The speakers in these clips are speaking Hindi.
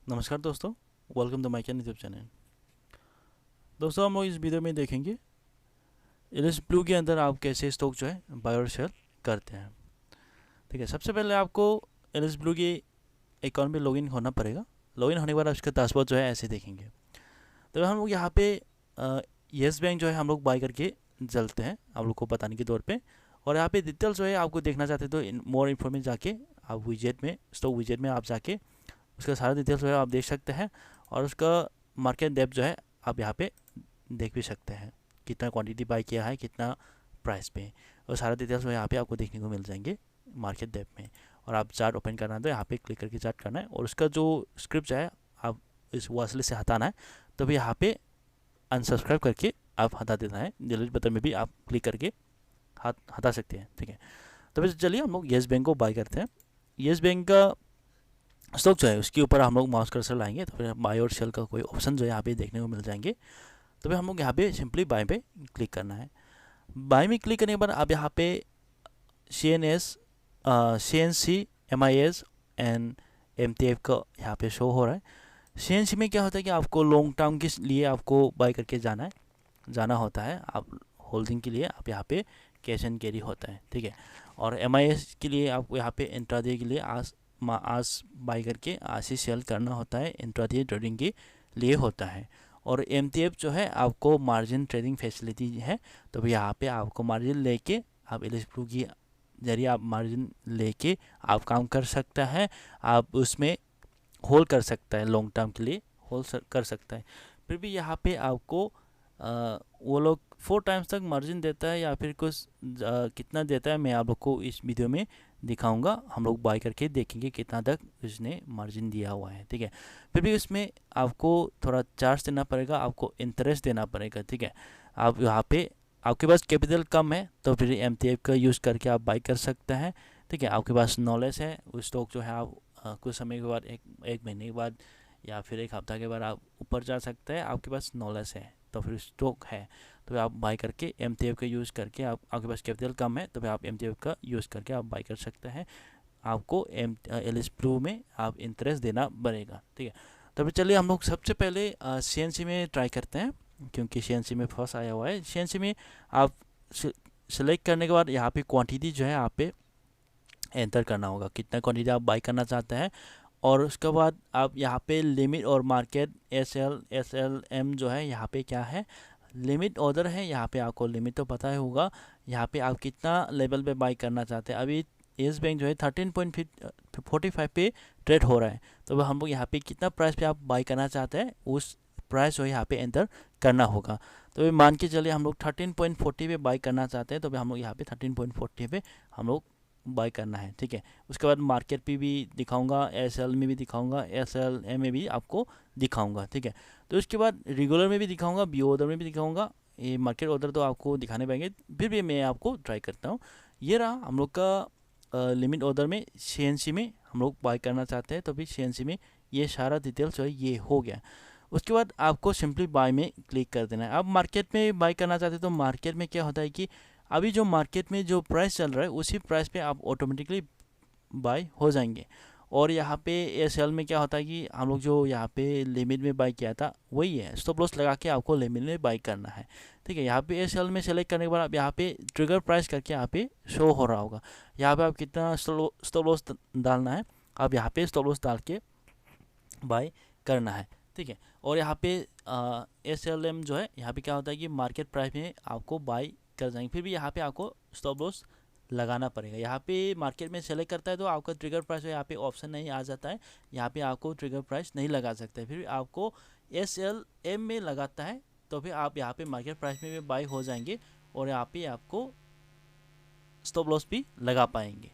नमस्कार दोस्तों, welcome to my YouTube channel. दोस्तों, हम लोग इस वीडियो में देखेंगे एलिस ब्लू के अंदर आप कैसे स्टॉक जो है बाय और सेल करते हैं। ठीक है, सबसे पहले आपको एलिस ब्लू के अकाउंट में लॉगिन होना पड़ेगा। लॉगिन होने के बाद उसका डैशबोर्ड जो है ऐसे देखेंगे। तो हम लोग यहाँ पे येस बैंक जो है हम लोग बाय करके चलते हैं आप लोग को बताने के तौर पे। और यहाँ पे डिटेल्स जो है आपको देखना चाहते तो मोर इन्फॉर्मेशन जाके आप विजेट में स्टॉक विजेट में आप जाके उसका सारा डिटेल्स जो है आप देख सकते हैं। और उसका मार्केट डेप्थ जो है आप यहाँ पे देख भी सकते हैं, कितना क्वांटिटी बाय किया है, कितना प्राइस पे। और सारा डिटेल्स जो है यहाँ पे आपको देखने को मिल जाएंगे मार्केट डेप्थ में। और आप चार्ट ओपन करना है तो यहाँ पे क्लिक करके चार्ट करना है, और उसका जो स्क्रिप्ट है आप इस वॉच लिस्ट से हटाना है तो भी यहाँ पे अनसब्सक्राइब करके आप हटा देना है। डिलीट बटन में भी आप क्लिक करके हटा सकते हैं। ठीक है, तो फिर चलिए हम लोग येस बैंक को बाय करते हैं। येस बैंक का स्टॉक जो है उसके ऊपर हम लोग माउस कर्सर लाएंगे तो फिर बाय और सेल का कोई ऑप्शन जो है यहाँ पे देखने को मिल जाएंगे। तो फिर हम लोग यहाँ पे सिंपली बाय पे क्लिक करना है। बाय में क्लिक करने के बाद आप यहाँ पे CNS, CNC, MIS and MTF का यहाँ पे शो हो रहा है। CNC में क्या होता है कि आपको लॉन्ग टर्म के लिए आपको बाय करके जाना होता है। आप होल्डिंग के लिए आप यहाँ पे कैश एंड कैरी होता है। ठीक है, और MIS के लिए आपको यहाँ पे इंट्राडे के लिए आज बाय करके आज ही सेल करना होता है, इंट्राडे ट्रेडिंग के लिए होता है। और MTF जो है आपको मार्जिन ट्रेडिंग फैसिलिटी है। तो भी यहाँ पे आपको मार्जिन लेके आप एलिस ब्लू की जरिए आप मार्जिन लेके आप काम कर सकता है। आप उसमें होल्ड कर सकता है, लॉन्ग टर्म के लिए होल्ड कर सकता है। फिर भी यहाँ पे आपको वो लोग 4 टाइम्स तक मार्जिन देता है या फिर कुछ कितना देता है मैं आप लोग को इस वीडियो में दिखाऊंगा। हम लोग बाय करके देखेंगे कितना तक उसने मार्जिन दिया हुआ है। ठीक है, फिर भी उसमें आपको थोड़ा चार्ज देना पड़ेगा, आपको इंटरेस्ट देना पड़ेगा। ठीक है, आप यहाँ पे आपके पास कैपिटल कम है तो फिर MTF का यूज़ करके आप बाय कर सकते हैं। ठीक है, आपके पास नॉलेज है, उस स्टॉक जो है आप कुछ समय के बाद एक महीने के बाद या फिर एक हफ्ता के बाद आप ऊपर जा सकते हैं। आपके पास नॉलेज है तो फिर स्टॉक है तो आप बाय करके MTF का यूज़ करके आपके पास कैपिटल कम है तो फिर आप MTF का यूज़ करके आप बाय कर सकते हैं। आपको एलिस ब्लू में आप इंटरेस्ट देना पड़ेगा। ठीक है, तो फिर चलिए हम लोग सबसे पहले CNC में ट्राई करते हैं, क्योंकि CNC में फर्स्ट आया हुआ है। CNC में आप सेलेक्ट करने के बाद यहाँ पे क्वांटिटी जो है आप पे एंटर करना होगा, कितना क्वांटिटी आप बाय करना चाहते हैं। और उसके बाद आप यहाँ पे लिमिट और मार्केट SLM जो है यहाँ पे क्या है, लिमिट ऑर्डर है। यहाँ पे आपको लिमिट तो पता ही होगा, यहाँ पे आप कितना लेवल पे बाय करना चाहते हैं। अभी येस बैंक जो है 13.45 पे ट्रेड हो रहा है। तो हम लोग यहाँ पे कितना प्राइस पे आप बाय करना चाहते हैं उस प्राइस जो है यहाँ पे एंटर करना होगा। तो मान के चलिए हम लोग 13.40 पे बाय करना चाहते हैं तो हम लोग यहाँ पे 13.40 पे हम लोग बाय करना है। ठीक है, उसके बाद मार्केट पे भी दिखाऊंगा, SL में भी दिखाऊंगा, SLM में भी आपको दिखाऊंगा। ठीक है, तो उसके बाद रेगुलर में भी दिखाऊंगा, BO ऑर्डर में भी दिखाऊंगा। ये मार्केट ऑर्डर तो आपको दिखाने पाएंगे, फिर भी मैं आपको ट्राई करता हूँ। ये रहा हम लोग का लिमिट ऑर्डर में CNC में हम लोग बाय करना चाहते हैं तो भी CNC में ये सारा डिटेल्स जो है ये हो गया। उसके बाद आपको सिंपली बाय में क्लिक कर देना है। आप मार्केट में बाय करना चाहते हैं तो मार्केट में क्या होता है कि अभी जो मार्केट में जो प्राइस चल रहा है उसी प्राइस पे आप ऑटोमेटिकली बाय हो जाएंगे। और यहाँ पे SL में क्या होता है कि हम लोग जो यहाँ पे लिमिट में बाय किया था वही है, स्टॉप लॉस लगा के आपको लिमिट में बाय करना है। ठीक है, यहाँ पे SL में सेलेक्ट करने के बाद आप यहाँ पे ट्रिगर प्राइस करके यहाँ पे शो हो रहा होगा। यहाँ पे आप कितना स्टॉप लॉस डालना है, आप यहाँ पे स्टॉप लॉस डाल के बाय करना है। ठीक है, और यहाँ पे SLM जो है यहाँ पे क्या होता है कि मार्केट प्राइस में आपको बाय कर जाएंगे, फिर भी यहाँ पे आपको स्टॉप लॉस लगाना पड़ेगा। यहाँ पे मार्केट में सेलेक्ट करता है तो आपका ट्रिगर प्राइस यहाँ पे ऑप्शन नहीं आ जाता है, यहाँ पे आपको ट्रिगर प्राइस नहीं लगा सकते। फिर आपको SLM में लगाता है तो फिर आप यहाँ पे मार्केट प्राइस में भी बाय हो जाएंगे और यहाँ पे आपको स्टॉप लॉस भी लगा पाएंगे।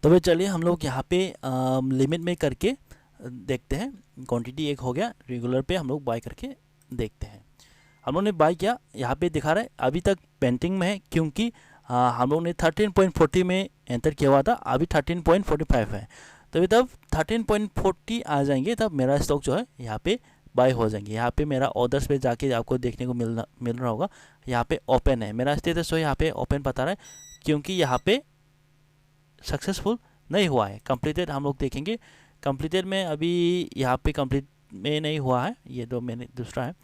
तो फिर चलिए हम लोग यहाँ पे लिमिट में करके देखते हैं। क्वांटिटी एक हो गया, रेगुलर पे हम लोग बाय करके देखते हैं। हम लोग ने बाय किया, यहाँ पे दिखा रहा है अभी तक पेंटिंग में है, क्योंकि हम लोग ने 13.40 में एंटर किया हुआ था, अभी 13.45 है। तो तब 13.40 आ जाएंगे तब मेरा स्टॉक जो है यहाँ पे बाय हो जाएंगे। यहाँ पे मेरा ऑर्डर्स पे जाके आपको देखने को मिल रहा होगा, यहाँ पे ओपन है मेरा स्टेटस जो यहाँ पे ओपन बता रहा है, क्योंकि यहाँ पे सक्सेसफुल नहीं हुआ है, कंप्लीटेड हम लोग देखेंगे कंप्लीटेड में अभी यहाँ पे कंप्लीट में नहीं हुआ है, ये दो मैंने दूसरा है,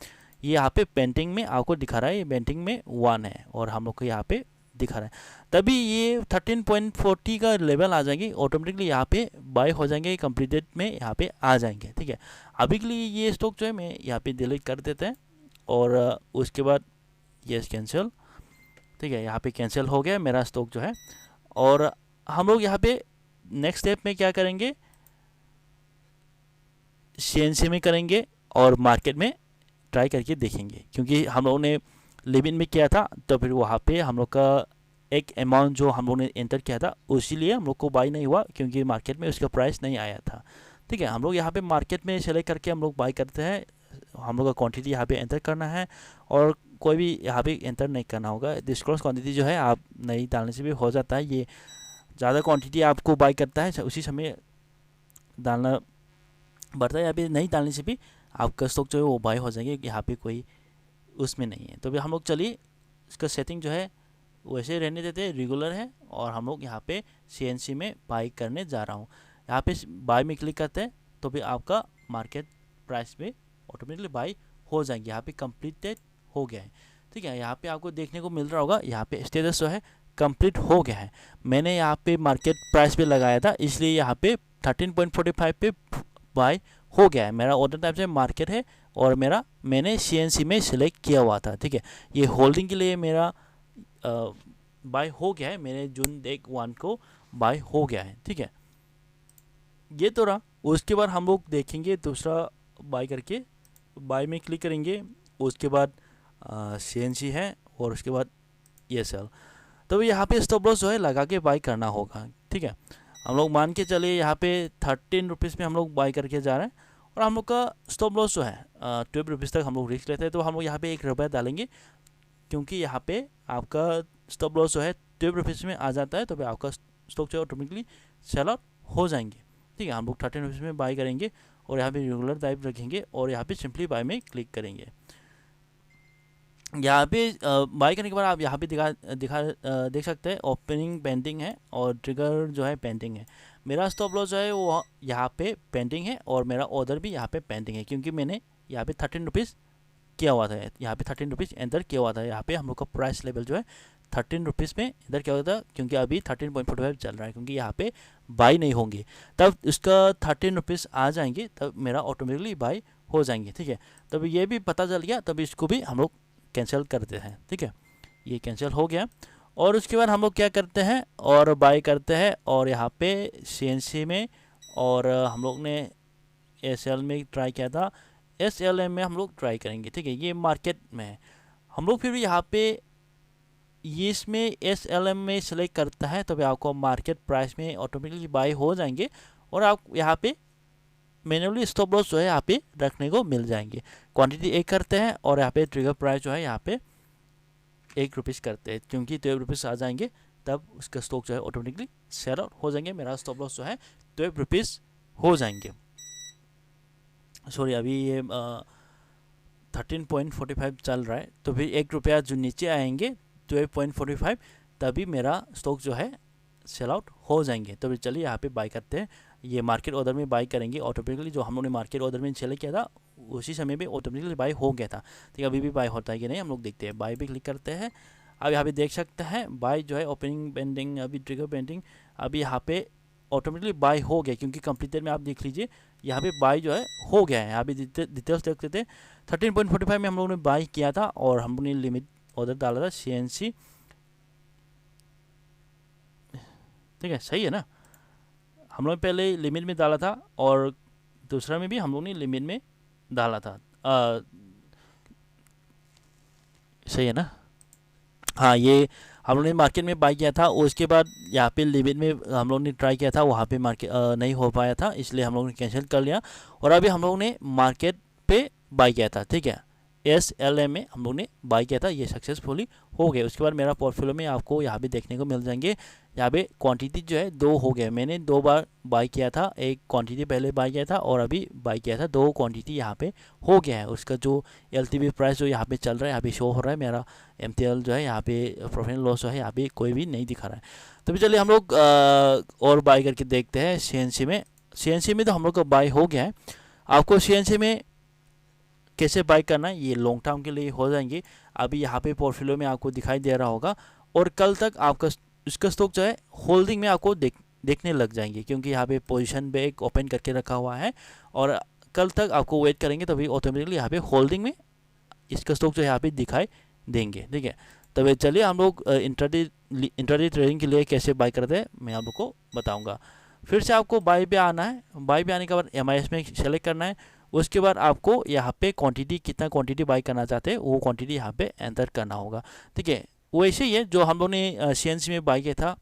ये यहाँ पे पेंटिंग में आपको दिखा रहा है, ये पेंटिंग में 1 है और हम लोग को यहाँ पे दिखा रहा है। तभी ये 13.40 का लेवल आ जाएंगे, ऑटोमेटिकली यहाँ पे बाय हो जाएंगे, कंप्लीटेड में यहाँ पे आ जाएंगे। ठीक है, अभी के लिए ये स्टॉक जो है मैं यहाँ पे डिलीट कर देते हैं और उसके बाद ये कैंसिल। ठीक है, यहाँ पे कैंसिल हो गया मेरा स्टॉक जो है। और हम लोग यहाँ पे नेक्स्ट स्टेप में क्या करेंगे, CNC में करेंगे और मार्केट में ट्राई करके देखेंगे, क्योंकि हम लोगों ने लिमिट में किया था तो फिर वहाँ पे हम लोग का एक अमाउंट जो हम लोग ने एंटर किया था उसीलिए हम लोग को बाई नहीं हुआ, क्योंकि मार्केट में उसका प्राइस नहीं आया था। ठीक है, हम लोग यहाँ पे मार्केट में सेलेक्ट करके हम लोग बाई करते हैं, हम लोग का क्वांटिटी यहाँ पे एंटर करना है और कोई भी यहाँ पे एंटर नहीं करना होगा। डिस्क्लोज क्वांटिटी जो है आप नहीं डालने से भी हो जाता है, ये ज़्यादा क्वांटिटी आपको बाई करता है उसी समय डालना बढ़ता है, यहाँ पे नहीं डालने से भी आपका स्टॉक जो है वो बाय हो जाएंगे, यहाँ पे कोई उसमें नहीं है। तो भी हम लोग चलिए इसका सेटिंग जो है वैसे रहने देते हैं, रेगुलर है, और हम लोग यहाँ पे CNC में बाय करने जा रहा हूँ। यहाँ पे बाय में क्लिक करते हैं तो भी आपका मार्केट प्राइस में ऑटोमेटिकली बाय हो जाएंगे। यहाँ पे कंप्लीटेड हो गया है। ठीक है, यहाँ पे आपको देखने को मिल रहा होगा, यहाँ पे स्टेटस जो है कंप्लीट हो गया है। मैंने यहाँ पे मार्केट प्राइस पे लगाया था, इसलिए यहाँ पे 13.45 पे बाय हो गया है। मेरा ऑर्डर टाइप से मार्केट है और मैंने CNC में सिलेक्ट किया हुआ था। ठीक है, ये होल्डिंग के लिए मेरा बाय हो गया है, मेरे जून 1 को बाय हो गया है। ठीक है, ये तो रहा। उसके बाद हम लोग देखेंगे दूसरा बाय करके, बाय में क्लिक करेंगे, उसके बाद CNC है और उसके बाद ये सेल। तो यहाँ पे स्टॉप लॉस जो है लगा के बाय करना होगा। ठीक है, हम लोग मान के चलिए यहाँ पे 13 रुपीज़ में हम लोग बाय करके जा रहे हैं और हम लोग का स्टॉप लॉस जो है 12 रुपीज़ तक हम लोग रिस्क लेते हैं। तो हम लोग यहाँ पे 1 रुपया डालेंगे, क्योंकि यहाँ पे आपका स्टॉप लॉस जो है 12 रुपीज़ में आ जाता है, तो फिर आपका स्टॉक जो है ऑटोमेटिकली सेल आउट हो जाएंगे। ठीक है, हम लोग 13 रुपीज़ में बाय करेंगे और यहाँ पे रेगुलर टाइप रखेंगे और यहाँ पे सिंपली बाय में क्लिक करेंगे। यहाँ पे बाय करने के बाद आप यहाँ पे देख सकते हैं ओपनिंग पेंडिंग है और ट्रिगर जो है पेंडिंग है। मेरा स्टॉप लॉस जो है वो यहाँ पे पेंडिंग है और मेरा ऑर्डर भी यहाँ पे पेंडिंग है, क्योंकि मैंने यहाँ पे 13 रुपीज़ किया हुआ था, यहाँ पे 13 रुपीज़ एंटर किया हुआ था। यहाँ पे हम लोग का प्राइस लेवल जो है 13 रुपीज़ में एंटर किया हुआ था, क्योंकि अभी 13.45 चल रहा है, क्योंकि यहाँ पे बाई नहीं होंगे। तब इसका 13 रुपीज़ आ जाएंगे, तब मेरा ऑटोमेटिकली बाई हो जाएंगे। ठीक है, तब ये भी पता चल गया, तब इसको भी हम लोग कैंसिल करते हैं। ठीक है, ये कैंसिल हो गया और उसके बाद हम लोग क्या करते हैं और बाय करते हैं और यहाँ पे CNC में, और हम लोग ने SL में ट्राई किया था, SLM में हम लोग ट्राई करेंगे। ठीक है, ये मार्केट में है। हम लोग फिर भी यहाँ पे ये इसमें SLM में सेलेक्ट करता है तो आपको मार्केट प्राइस में ऑटोमेटिकली बाय हो जाएंगे और आप यहाँ पे मैन्युअली स्टॉप लॉस जो है यहाँ पे रखने को मिल जाएंगे। क्वांटिटी 1 करते हैं और यहाँ पे ट्रिगर प्राइस जो है यहाँ पे 1 रुपीज़ करते हैं, क्योंकि 12 रुपीज़ आ जाएंगे तब उसका स्टॉक जो है ऑटोमेटिकली सेल आउट हो जाएंगे। मेरा स्टॉप लॉस जो है 12 रुपीज़ हो जाएंगे। सॉरी, अभी ये 13.45 चल रहा है, तो फिर 1 रुपया जो नीचे आएंगे 12.45, तभी मेरा स्टॉक जो है सेल आउट हो जाएंगे। तो फिर चलिए यहाँ पे बाय करते हैं। ये मार्केट ऑर्डर में बाय करेंगे, ऑटोमेटिकली जो हम लोगों ने मार्केट ऑर्डर में सेलेक्ट किया था उसी समय में ऑटोमेटिकली बाय हो गया था। ठीक है, अभी भी बाय होता है कि नहीं हम लोग देखते हैं। बाय पे क्लिक करते हैं। अब यहाँ पे देख सकते हैं बाय जो है ओपनिंग पेंडिंग, अभी ट्रिगर पेंडिंग, अभी यहाँ पे ऑटोमेटिकली बाय हो गया, क्योंकि कंप्लीटेड में आप देख लीजिए यहाँ पे बाय जो है हो गया है। यहाँ पे डिटेल्स देख लेते हैं। 13.45 में हम लोगों ने बाय किया था और हम लोगों ने लिमिट ऑर्डर डाला था CNC। ठीक है, सही है ना, हम लोग पहले लिमिट में डाला था और दूसरा में भी हम लोग ने लिमिट में डाला था। सही है ना, हाँ, ये हम लोग ने मार्केट में बाय किया था। उसके बाद यहाँ पे लिमिट में हम लोग ने ट्राई किया था, वहाँ पे मार्केट नहीं हो पाया था, इसलिए हम लोग ने कैंसिल कर लिया और अभी हम लोग ने मार्केट पे बाय किया था। ठीक है, SLM में हम लोग ने बाय किया था, ये सक्सेसफुली हो गया। उसके बाद मेरा पोर्टफोलियो में आपको यहाँ पे देखने को मिल जाएंगे, यहाँ पे क्वांटिटी जो है 2 हो गया। मैंने 2 बार बाय किया था, एक क्वांटिटी पहले बाय किया था और अभी बाय किया था, 2 क्वांटिटी यहाँ पे हो गया है। उसका जो LTV प्राइस जो यहाँ पे चल रहा है यहाँ पे शो हो रहा है, मेरा MTL जो है यहाँ पे प्रॉफिट एंड लॉस जो है यहाँ पे कोई भी नहीं दिखा रहा है। तो चलिए हम लोग और बाय करके देखते हैं CNC में। CNC में तो हम लोग का बाय हो गया है। आपको CNC में कैसे बाय करना है ये लॉन्ग टर्म के लिए हो जाएंगे। अभी यहाँ पे पोर्टफोलियो में आपको दिखाई दे रहा होगा, और कल तक आपका इसका स्टॉक जो है होल्डिंग में आपको देखने लग जाएंगे, क्योंकि यहाँ पे पोजीशन पे एक ओपन करके रखा हुआ है, और कल तक आपको वेट करेंगे तभी ऑटोमेटिकली यहाँ पे होल्डिंग में इसका स्टॉक जो है यहाँ पे दिखाई देंगे। ठीक है, तब चलिए हम लोग इंट्राडे ट्रेडिंग के लिए कैसे बाय करते हैं मैं आप लोग को बताऊंगा। फिर से आपको बाय पे आना है। बाय पे आने के बाद MIS में सेलेक्ट करना है। उसके बाद आपको यहाँ पे क्वांटिटी, कितना क्वांटिटी बाय करना चाहते हैं वो क्वांटिटी यहाँ पे एंटर करना होगा। ठीक है, वैसे ही है जो हम लोग ने CNC में बाय किया था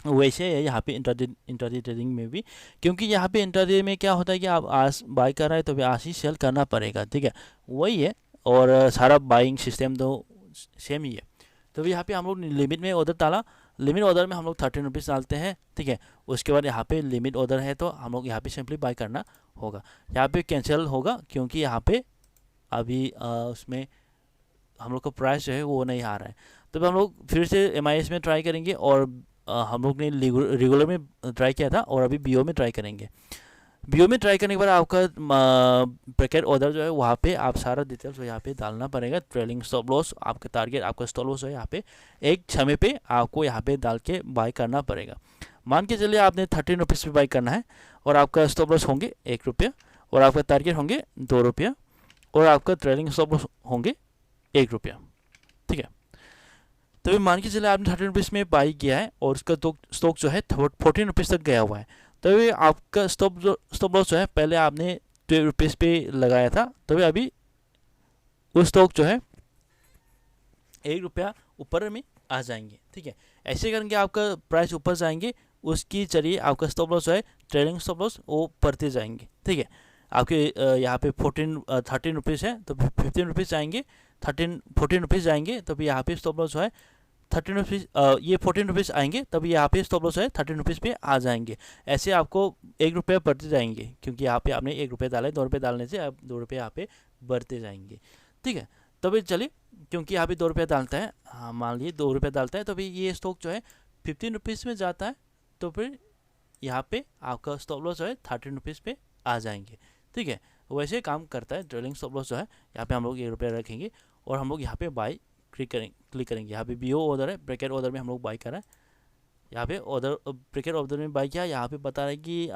वैसे है यहाँ पे इंट्राडे ट्रेडिंग में भी, क्योंकि यहाँ पे इंट्राडे में क्या होता है कि आप आज बाय कर रहे हैं तो भी आज ही सेल करना पड़ेगा। ठीक है, वही है, और सारा बाइंग सिस्टम तो सेम ही है। तो यहाँ पे हम लोग लिमिट में ऑर्डर डाला। लिमिट ऑर्डर में हम लोग 13 रुपीज़ डालते हैं। ठीक है, उसके बाद यहाँ पे लिमिट ऑर्डर है तो हम लोग यहाँ पे सिंपली बाय करना होगा। यहाँ पे कैंसिल होगा क्योंकि यहाँ पे अभी उसमें हम लोग का प्राइस जो है वो नहीं आ रहा है। तो हम लोग फिर से MIS में ट्राई करेंगे, और हम लोग ने रेगुलर में ट्राई किया था और अभी BO में ट्राई करेंगे। BO में ट्राई करने के बाद आपका ब्रैकेट ऑर्डर जो है वहाँ पे आप सारा डिटेल्स यहाँ पे डालना पड़ेगा। ट्रेलिंग स्टॉप लॉस, आपका टारगेट, आपका स्टॉप लॉस है यहाँ पे एक समय पे आपको यहाँ पे डाल के बाय करना पड़ेगा। मान के चलिए आपने 13 रुपीज़ पे बाय करना है, और आपका स्टॉप लॉस होंगे 1 रुपया, और आपका टारगेट होंगे 2 रुपया, और आपका ट्रेलिंग स्टॉप लॉस होंगे 1 रुपया। ठीक है, तभी मान के चले आपने 13 रुपीज़ में बाई किया है और उसका स्टॉक जो है 14 रुपीज़ तक गया हुआ है, तभी आपका स्टॉप लॉस जो है पहले आपने 12 रुपीज़ पे लगाया था, तभी अभी वो स्टॉक जो है 1 रुपया ऊपर में आ जाएंगे। ठीक है, ऐसे करके आपका प्राइस ऊपर जाएंगे, उसकी चलिए आपका स्टॉप लॉस जो है ट्रेडिंग स्टॉप लॉस वो बढ़ते जाएंगे। ठीक है, आपके यहाँ पे 13 रुपीज़ है तो 15 रुपीज़ आएंगे, 14 रुपीज़ आएंगे, तभी यहाँ पे स्टॉप लॉस जो है 13 रुपीज़, ये 14 रुपीज़ आएंगे, तभी यहाँ पे स्टॉप लॉस है 13 रुपीज़ पे आ जाएंगे। ऐसे आपको 1 रुपया बढ़ते जाएंगे, क्योंकि यहाँ पे आपने 1 रुपया डाला है, 2 रुपये डालने से आप 2 रुपये यहाँ पे बढ़ते जाएंगे। ठीक है, तभी चलिए क्योंकि यहाँ पे 2 रुपया डालता है, हाँ मान लीजिए 2 रुपया डालता है, तभी ये स्टॉक जो है 15 रुपीज़ में जाता है, तो फिर यहाँ पे आपका स्टॉप लॉस जो है 13 रुपीज़ पे आ जाएंगे। ठीक है, वैसे काम करता है ट्रेलिंग स्टॉप लॉस जो है। यहाँ पे हम लोग 1 रुपया रखेंगे और हम लोग यहाँ पे बाय क्लिक करेंगे। यहाँ पे BO ऑर्डर है, ब्रैकेट ऑर्डर में हम लोग बाय कर रहे हैं। यहाँ पे ऑर्डर ब्रैकेट ऑर्डर में बाय किया, यहाँ पे बता रहा है कि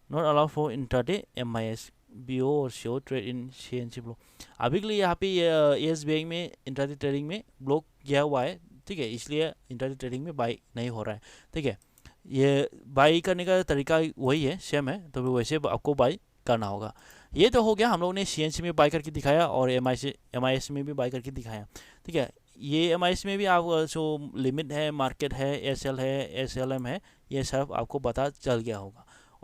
not allow for intraday MIS BO और show trade in CNC block. अभी के लिए यहाँ पे येस बैंक में इंट्राडे ट्रेडिंग में ब्लॉक किया हुआ है। ठीक है, इसलिए इंट्राडे ट्रेडिंग में बाय नहीं हो रहा है। ठीक है, ये बाई करने का तरीका वही है, सेम है, तो वैसे आपको बाई करना होगा। ये तो हो गया, हम लोग ने CNC में बाई करके दिखाया और MIS में भी बाई करके दिखाया। ठीक है, ये MIS में भी आप जो लिमिट है, मार्केट है, SL है, SLM है, ये सब आपको पता चल गया होगा।